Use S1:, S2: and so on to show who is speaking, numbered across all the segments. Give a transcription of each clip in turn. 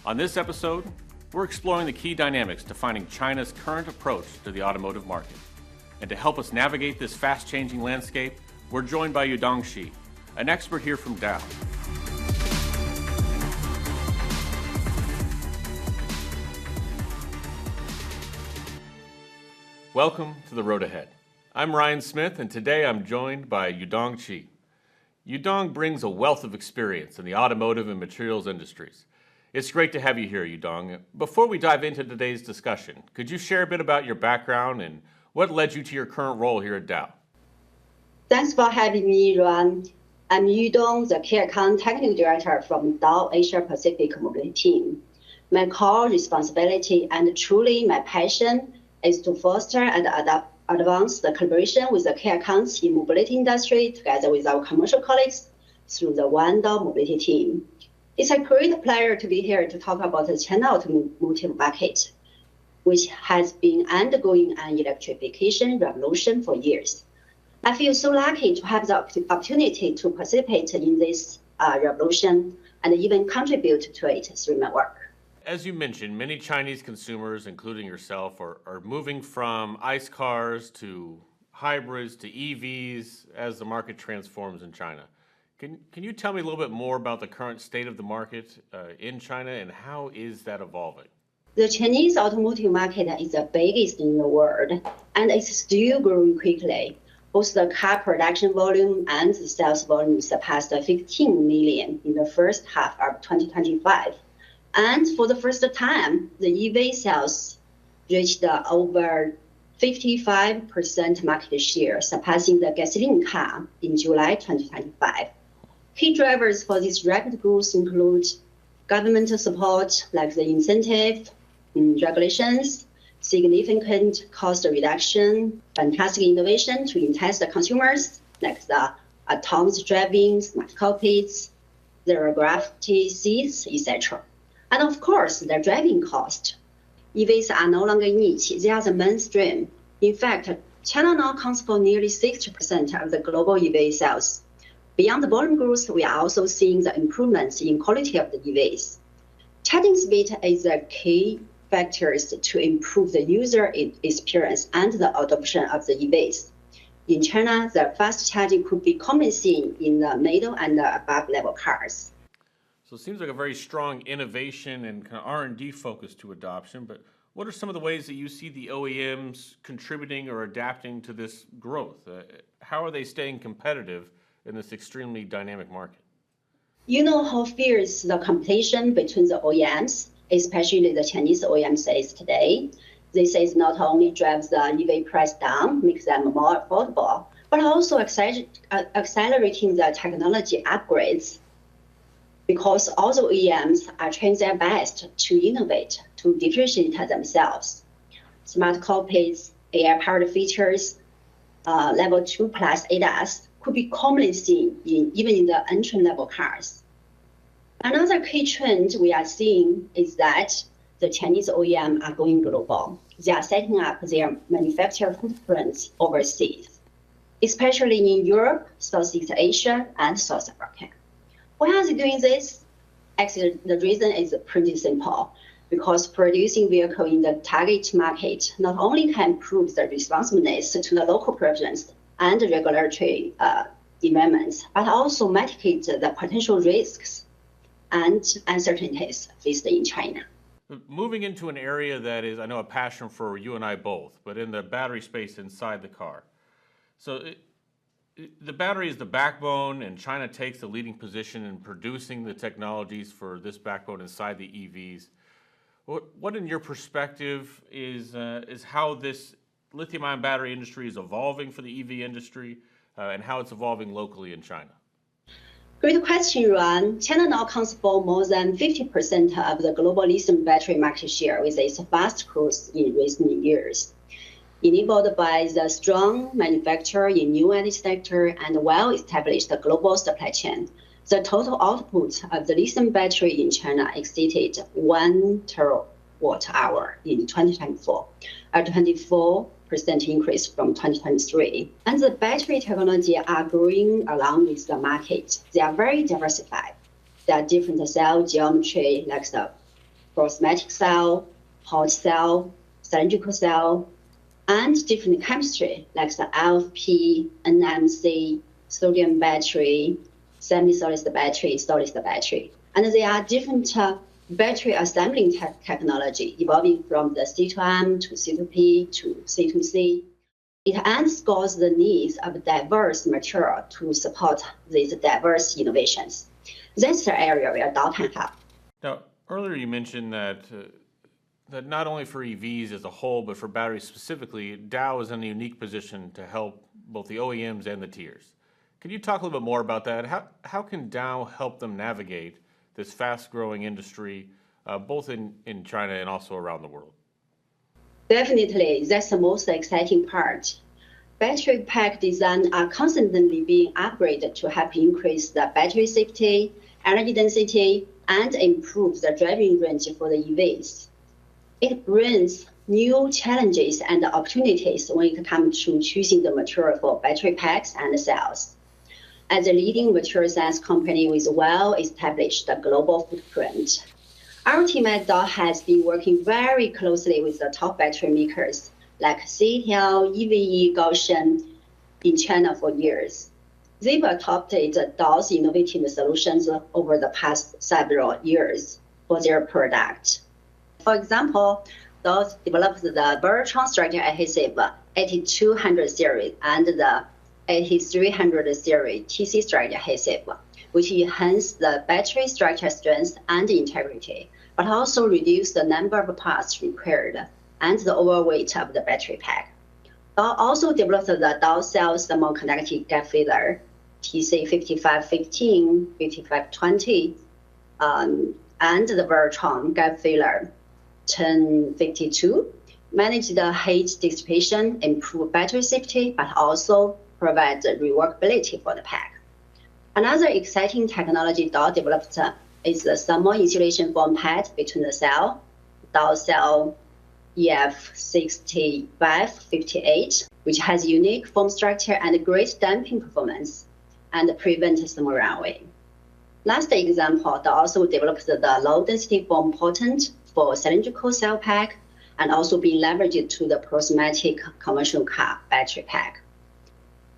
S1: On this episode, we're exploring the key dynamics defining China's current approach to the automotive market. And to help us navigate this fast-changing landscape, we're joined by Yudong Qi, an expert here from Dow. Welcome to The Road Ahead. I'm Ryan Smith, and today I'm joined by Yudong Qi. Yudong brings a wealth of experience in the automotive and materials industries. It's great to have you here, Yudong. Before we dive into today's discussion, could you share a bit about your background and what led you to your current role here at Dow?
S2: Thanks for having me, Ryan. I'm Yudong, the Key Account Technical Director from Dow Asia Pacific Mobility team. My core responsibility and truly my passion is to foster and advance the collaboration with the key accounts in mobility industry together with our commercial colleagues through the One Dow Mobility team. It's a great pleasure to be here to talk about the China automotive market, which has been undergoing an electrification revolution for years. I feel so lucky to have the opportunity to participate in this revolution and even contribute to it through my work.
S1: As you mentioned, many Chinese consumers, including yourself, are moving from ICE cars to hybrids to EVs as the market transforms in China. Can you tell me a little bit more about the current state of the market in China and how is that evolving?
S2: The Chinese automotive market is the biggest in the world and it's still growing quickly. Both the car production volume and the sales volume surpassed 15 million in the first half of 2025. And for the first time, the EV sales reached over 55% market share, surpassing the gasoline car in July 2025. Key drivers for this rapid growth include governmental support, like the incentive, regulations, significant cost reduction, fantastic innovation to entice the consumers, like the autonomous driving, smart cockpits, zero gravity seats, etc. And of course, the driving cost. EVs are no longer niche, they are the mainstream. In fact, China now accounts for nearly 60% of the global EV sales. Beyond the volume growth, we are also seeing the improvements in quality of the EVs. Charging speed is a key factor to improve the user experience and the adoption of the EVs. In China, the fast charging could be commonly seen in the middle and the above level cars.
S1: So it seems like a very strong innovation and kind of R&D focus to adoption, but what are some of the ways that you see the OEMs contributing or adapting to this growth? How are they staying competitive in this extremely dynamic market?
S2: You know how fierce the competition between the OEMs, especially the Chinese OEMs, is today. This is not only drives the EV price down, makes them more affordable, but also accelerating the technology upgrades. Because all the OEMs are trying their best to innovate, to differentiate themselves. Smart cockpits, AI-powered features, level 2 plus ADAS could be commonly seen even in the entry-level cars. Another key trend we are seeing is that the Chinese OEM are going global. They are setting up their manufacturing footprints overseas, especially in Europe, Southeast Asia, and South Africa. Why are they doing this? Actually, the reason is pretty simple. Because producing vehicles in the target market not only can improve the responsiveness to the local preference and regulatory environments, but also mitigate the potential risks and uncertainties faced in China.
S1: Moving into an area that is, I know, a passion for you and I both, but in the battery space inside the car. So the battery is the backbone, and China takes the leading position in producing the technologies for this backbone inside the EVs. What in your perspective, is how this lithium-ion battery industry is evolving for the EV industry and how it's evolving locally in China?
S2: Great question, Ruan. China now accounts for more than 50% of the global lithium battery market share with its fast growth in recent years. Enabled by the strong manufacturer in new energy sector and well-established global supply chain, the total output of the lithium battery in China exceeded 1 terawatt hour in 2024, a 24% increase from 2023. And the battery technology are growing along with the market. They are very diversified. There are different cell geometry, like the prismatic cell, hot cell, cylindrical cell, and different chemistry like the LFP, NMC, sodium battery, semi-solid battery, solid battery. And there are different battery assembling technology evolving from the C2M to C2P to C2C. It underscores the needs of diverse material to support these diverse innovations. That's the area where Dow can help.
S1: Now, earlier you mentioned that not only for EVs as a whole, but for batteries specifically, Dow is in a unique position to help both the OEMs and the tiers. Can you talk a little bit more about that? How can Dow help them navigate this fast-growing industry, both in China and also around the world?
S2: Definitely, that's the most exciting part. Battery pack design are constantly being upgraded to help increase the battery safety, energy density, and improve the driving range for the EVs. It brings new challenges and opportunities when it comes to choosing the material for battery packs and cells. As a leading material science company with well-established global footprint, our team at Dow has been working very closely with the top battery makers like CATL, EVE, Gaussian in China for years. They've adopted Dow's innovative solutions over the past several years for their product. For example, Dow developed the Bertrand structure adhesive 8200 series and the 8300 series TC structure adhesive, which enhance the battery structure strength and integrity, but also reduce the number of parts required and the overweight of the battery pack. Dow also developed the Dow cell thermoconductive gap filler, TC 5515, 5520, and the Bertrand gap filler 1052, manage the heat dissipation, improve battery safety, but also provide reworkability for the pack. Another exciting technology Dow developed is the thermal insulation foam pad between the cell, Dow cell EF6558, which has unique foam structure and great damping performance and prevents thermal runaway. Last example, Dow also developed the low-density foam potent for cylindrical cell pack and also being leveraged to the prismatic commercial car battery pack.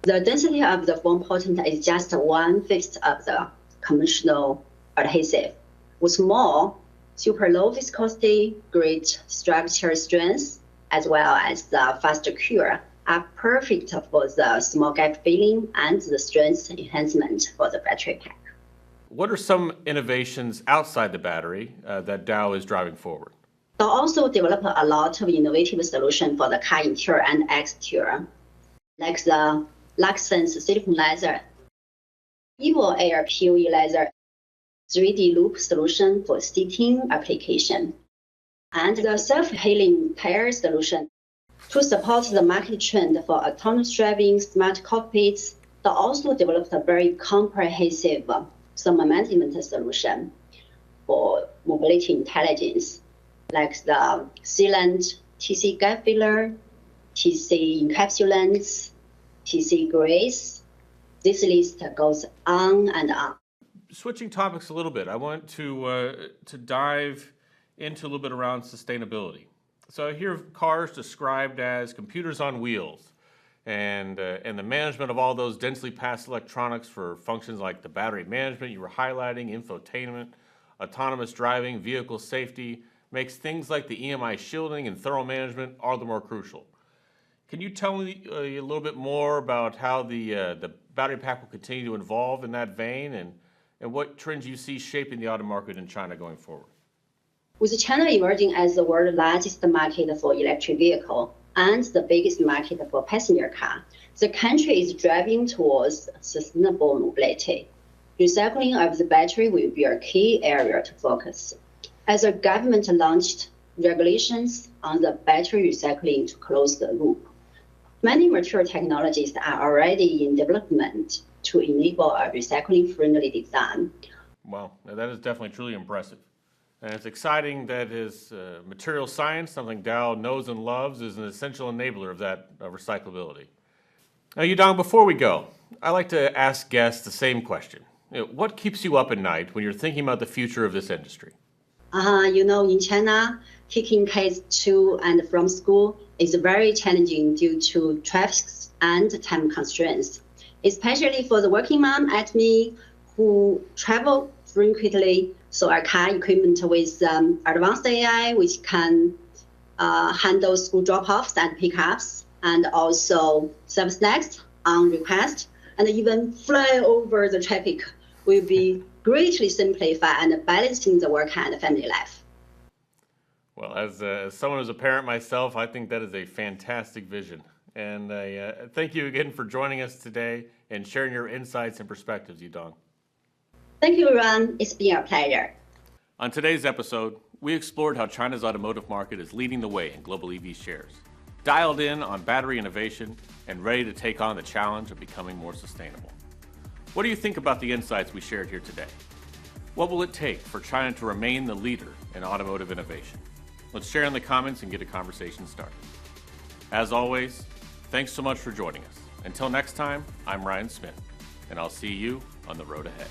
S2: The density of the foam potent is just 1/5 of the conventional adhesive, with more super low viscosity, great structure strength, as well as the faster cure, are perfect for the small gap filling and the strength enhancement for the battery pack.
S1: What are some innovations outside the battery that Dow is driving forward?
S2: Dow also developed a lot of innovative solutions for the car interior and exterior, like the Luxsense silicone laser, Evo Air POE laser, 3D loop solution for seating application, and the self-healing tire solution. To support the market trend for autonomous driving, smart cockpits, Dow also developed a very comprehensive thermal management solution for mobility intelligence, like the sealant, TC gap filler, TC encapsulants, TC grease. This list goes on and on.
S1: Switching topics a little bit, I want to dive into a little bit around sustainability. So I hear cars described as computers on wheels, and the management of all those densely packed electronics for functions like the battery management you were highlighting, infotainment, autonomous driving, vehicle safety, makes things like the EMI shielding and thermal management all the more crucial. Can you tell me a little bit more about how the battery pack will continue to evolve in that vein, and what trends you see shaping the auto market in China going forward?
S2: With China emerging as the world's largest market for electric vehicle and the biggest market for passenger car, the country is driving towards sustainable mobility. Recycling of the battery will be a key area to focus, as the government launched regulations on the battery recycling to close the loop. Many mature technologies are already in development to enable a recycling-friendly design.
S1: Wow, that is definitely truly impressive. And it's exciting that his material science, something Dow knows and loves, is an essential enabler of that recyclability. Now, Yudong, before we go, I like to ask guests the same question. What keeps you up at night when you're thinking about the future of this industry?
S2: In China, taking kids to and from school is very challenging due to traffic and time constraints, especially for the working mom like me who travel frequently. So our car equipment with advanced AI, which can handle school drop-offs and pickups, and also serve snacks on request, and even fly over the traffic will be greatly simplify and balancing the work and family life.
S1: Well, as someone who's a parent myself, I think that is a fantastic vision. And thank you again for joining us today and sharing your insights and perspectives, Yudong.
S2: Thank you, Ron. It's been a pleasure.
S1: On today's episode, we explored how China's automotive market is leading the way in global EV shares, dialed in on battery innovation, and ready to take on the challenge of becoming more sustainable. What do you think about the insights we shared here today? What will it take for China to remain the leader in automotive innovation? Let's share in the comments and get a conversation started. As always, thanks so much for joining us. Until next time, I'm Ryan Smith, and I'll see you on the road ahead.